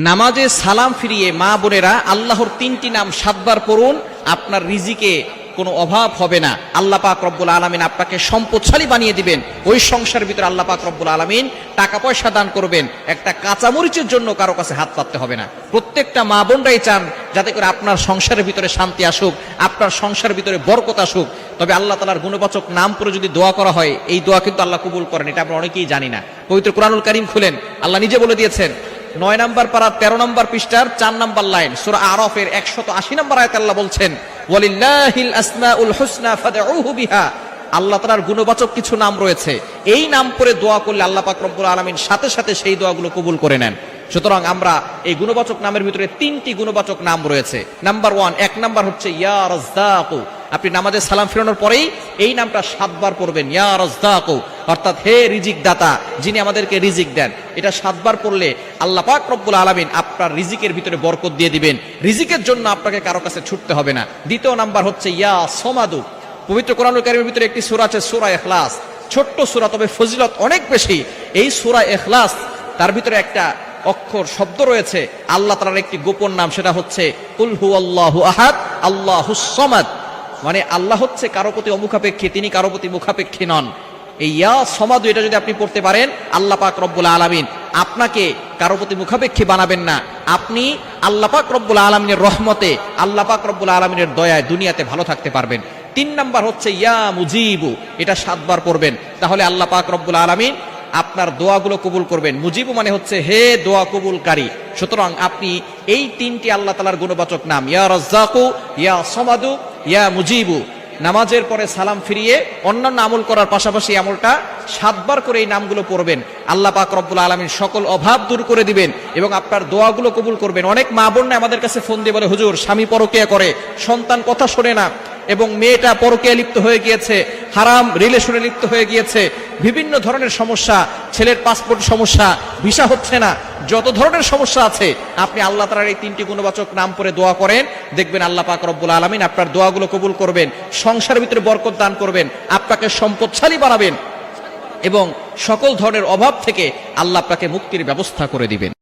নামাজে সালাম ফিরিয়ে মা বোনেরা আল্লাহর 3টি নাম 7 বার পড়ুন, আপনার রিজিকে কোনো অভাব হবে না। আল্লাহ পাক রব্বুল আলামিন আপনাকে সম্পদশালী বানিয়ে দিবেন। ওই সংসারের ভিতরে আল্লাহ পাক রব্বুল আলামিন টাকা পয়সা দান করবেন, একটা কাঁচামরিচের জন্য কারো কাছে হাত পাততে হবে না। প্রত্যেকটা মা বোনরাই চান যাতে করে আপনার সংসারের ভিতরে শান্তি আসুক, আপনার সংসারের ভিতরে বরকত আসুক। তবে আল্লাহ তাআলার গুণবাচক নাম করে যদি দোয়া করা হয়, এই দোয়া কিন্তু আল্লাহ কবুল করেন, এটা আমরা অনেকেই জানি না। পবিত্র কুরআনুল কারীম খুলেন, আল্লাহ নিজে বলে দিয়েছেন 9 নম্বর পারা 13 নম্বর পৃষ্ঠার 4 নম্বর লাইন, সূরা আরাফের 180 নম্বর আয়াতে আল্লাহ বলছেন, ওয়ালিল্লাহিল আসমাউল হুসনা ফাদউহু বিহা। আল্লাহ তাআলার গুণবাচক কিছু নাম রয়েছে, এই নাম করে দোয়া করলে আল্লাহ পাক রব্বুল আলামিন সাথে সাথে সেই দোয়াগুলো কবুল করে নেন। সুতরাং আমরা এই গুণবাচক নামের ভিতরে 3টি গুণবাচক নাম রয়েছে। নাম্বার 1, 1 নাম্বার হচ্ছে ইয়া রাজ্জাকু। আপনি নামাজে সালাম ফিরানোর পরেই এই নামটা 7 বার পড়বেন, ইয়া রাজ্জাকু, অর্থাৎ হে রিজিক দাতা, যিনি আমাদেরকে রিজিক দেন। এটা 7 বার পড়লে আল্লাহ পাক রব্বুল আলামিন আপনার রিজিকের ভিতরে বরকত দিয়ে দিবেন। রিজিকের জন্য আপনাকে কারো কাছে ছুটতে হবে না। দ্বিতীয় নাম্বার হচ্ছে ইয়া সমাদু। পবিত্র কোরআনুল কারীমের ভিতরে একটি সূরা আছে, সূরা ইখলাস। ছোট্ট সূরা, তবে ফজিলত অনেক বেশি। এই সূরা ইখলাস, তার ভিতরে একটা অক্ষর শব্দ রয়েছে আল্লাহ তাআলার একটি গোপন নাম, সেটা হচ্ছে কুল হুয়াল্লাহু আহাদ আল্লাহুস সামাদ। মানে আল্লাহ হচ্ছে কারো প্রতি অমুখাপেক্ষী, তিনি কারো প্রতি মুখাপেক্ষী নন। এই ইয়া সমাদু, এটা যদি আপনি পড়তে পারেন, আল্লাহ পাক রব্বুল আলামিন আপনাকে কারো প্রতি মুখাপেক্ষী বানাবেন না। আপনি আল্লাহ পাক রব্বুল আলামিনের রহমতে, আল্লাহ পাক রব্বুল আলামিনের দয়ায় দুনিয়াতে ভালো থাকতে পারবেন। 3 নাম্বার হচ্ছে ইয়া মুজিবু, এটা 7 বার পড়বেন, তাহলে আল্লাহ পাক রব্বুল আলামিন আপনার দোয়াগুলো কবুল করবেন। মুজিবু মানে হচ্ছে হে দোয়া কবুলকারী। সুতরাং আপনি এই 3টি আল্লাহ তাআলার গুণবাচক নাম, ইয়া রাজ্জাকু, ইয়া সমাদু, ইয়া মুজিবু, নামাজের পরে সালাম ফিরিয়ে অন্যান্য আমল করার পাশাপাশি আমলটা 7 বার করে এই নামগুলো পড়বেন। আল্লাহ পাক রব্বুল আলামিন সকল অভাব দূর করে দিবেন এবং আপনার দোয়াগুলো কবুল করবেন। অনেক মা বোন আমাদের কাছে ফোন দিয়ে বলে, হুজুর স্বামী পরকীয়া করে, সন্তান কথা শোনে না, এবং মেয়েটা পরকীয়া লিপ্ত হয়ে গিয়েছে, হারাম রিলেশনে লিপ্ত হয়ে গিয়েছে, বিভিন্ন ধরনের সমস্যা, ছেলের পাসপোর্ট সমস্যা, ভিসা হচ্ছে না, যত ধরনের সমস্যা আছে, আপনি আল্লাহ তাআলার এই 3টি গুণবাচক নাম পড়ে দোয়া করেন, দেখবেন আল্লাহ পাক রব্বুল আলামিন আপনার দোয়াগুলো কবুল করবেন, সংসারের ভিতরে বরকত দান করবেন, আপনাকে সম্পদশালী বানাবেন এবং সকল ধরনের অভাব থেকে আল্লাহ আপনাকে মুক্তির ব্যবস্থা করে দিবেন।